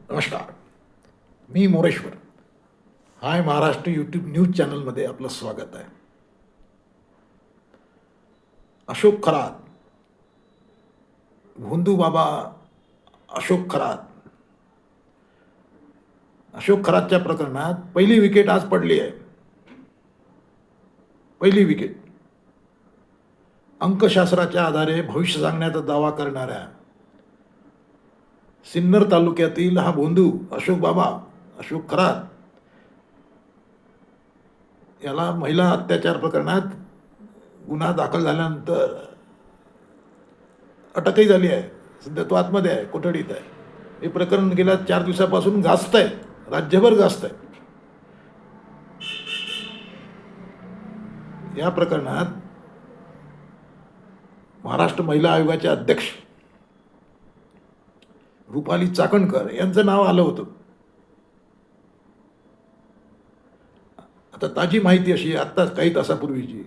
नमस्कार. मी मोरेश्वर. हाय Maharashtra YouTube news चॅनलमध्ये आपलं स्वागत आहे. अशोक खरात, भोंदू बाबा अशोक खरात. अशोक खरातच्या प्रकरणात पहिली विकेट आज पडली आहे. पहिली विकेट. अंकशास्त्राच्या आधारे भविष्य सांगण्याचा दावा करणाऱ्या सिन्नर तालुक्यातील हा भोंदू अशोक खरात याला महिला अत्याचार प्रकरणात गुन्हा दाखल झाल्यानंतर अटकही झाली आहे. सध्या तो आतमध्ये आहे, कोठडीत आहे. हे प्रकरण गेल्या 4 दिवसापासून गाजत आहे, राज्यभर गाजत आहे. या प्रकरणात महाराष्ट्र महिला आयोगाचे अध्यक्ष रुपाली चाकणकर यांचं नाव आलं होतं. आता ताजी माहिती अशी आत्ता काही तासापूर्वीची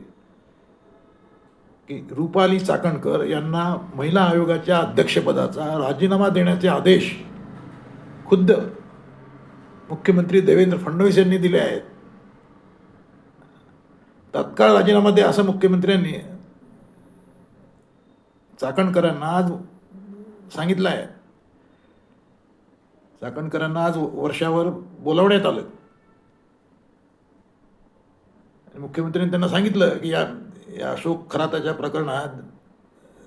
की रुपाली चाकणकर यांना महिला आयोगाच्या अध्यक्षपदाचा राजीनामा देण्याचे आदेश खुद्द मुख्यमंत्री देवेंद्र फडणवीस यांनी दिले आहेत. तत्काळ राजीनामा द्या असं मुख्यमंत्र्यांनी चाकणकरांना आज सांगितलं आहे. चाकणकरांना आज वर्षावर बोलावण्यात आलं. मुख्यमंत्र्यांनी त्यांना सांगितलं की या अशोक खराताच्या प्रकरणात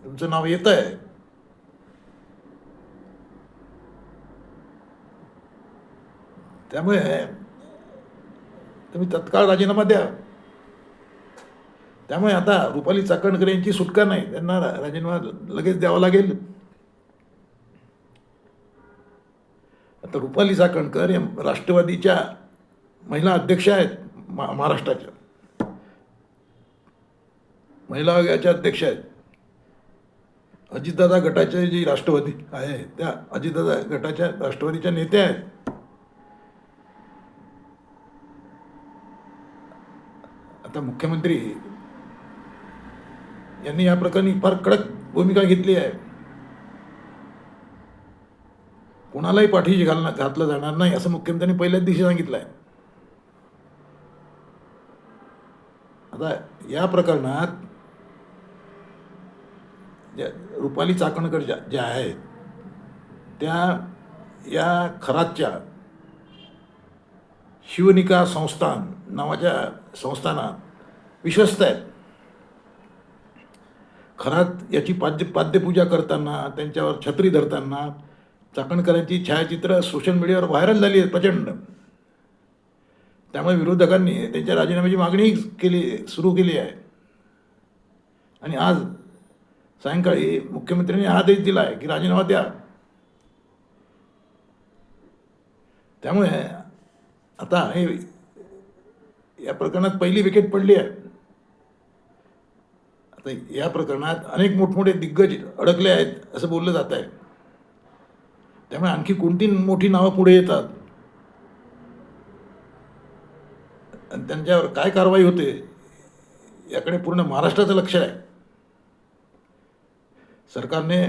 तुमचं नाव येत आहे. त्यामुळे तुम्ही तत्काळ राजीनामा द्या. त्यामुळे आता रुपाली चाकणकर यांची सुटका नाही, त्यांना राजीनामा लगेच द्यावा लागेल. आता रुपाली चाकणकर या राष्ट्रवादीच्या महिला अध्यक्ष आहेत, महाराष्ट्राच्या महिला आयोगाच्या अध्यक्ष आहेत. अजितदादा गटाचे जी राष्ट्रवादी आहे त्या अजितदादा गटाच्या राष्ट्रवादीच्या नेत्या आहेत. आता मुख्यमंत्री यांनी या प्रकरणी फार कडक भूमिका घेतली आहे. कोणालाही पाठीशी घातलं जाणार नाही असं मुख्यमंत्र्यांनी पहिल्याच दिवशी सांगितलं आहे. आता या प्रकरणात रुपाली चाकणकर ज्या आहेत त्या या खरातच्या शिवनिका संस्थान नावाच्या संस्थानात विश्वस्त आहेत. खरात याची पाद्यपूजा करताना, त्यांच्यावर छत्री धरताना चाकणकरांची छायाचित्र सोशल मीडियावर व्हायरल झाली आहेत प्रचंड. त्यामुळे विरोधकांनी त्यांच्या राजीनाम्याची मागणी सुरू केली आहे. आणि आज सायंकाळी मुख्यमंत्र्यांनी आदेश दिला आहे की राजीनामा द्या. त्यामुळे आता हे या प्रकरणात पहिली विकेट पडली आहे. आता या प्रकरणात अनेक मोठमोठे दिग्गज अडकले आहेत असं बोललं जात आहे. त्यामुळे आणखी कोणती मोठी नावं पुढे येतात आणि त्यांच्यावर काय कारवाई होते याकडे पूर्ण महाराष्ट्राचं लक्ष आहे. सरकारने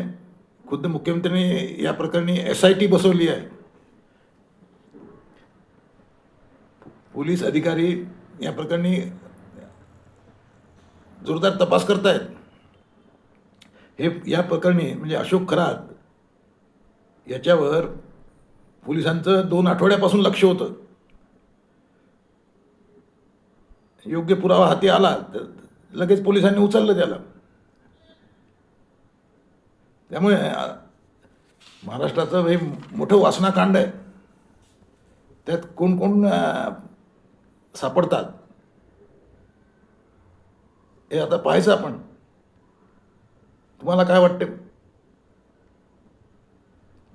खुद्द मुख्यमंत्र्यांनी या प्रकरणी SIT बसवली आहे. पोलीस अधिकारी या प्रकरणी जोरदार तपास करतायत. हे या प्रकरणी म्हणजे अशोक खरात याच्यावर पोलिसांचं 2 आठवड्यापासून लक्ष होतं. योग्य पुरावा हाती आला तर लगेच पोलिसांनी उचललं त्याला. त्यामुळे महाराष्ट्राचं हे मोठं वासनाकांड आहे. त्यात कोण कोण सापडतात हे आता पाहायचं आपण. तुम्हाला काय वाटते,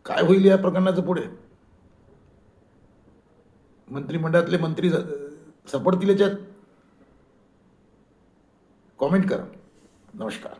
काय होईल या प्रकरणाचं पुढे? मंत्रिमंडळातले मंत्री सापडतील याच्यात? कॉमेंट करा. नमस्कार.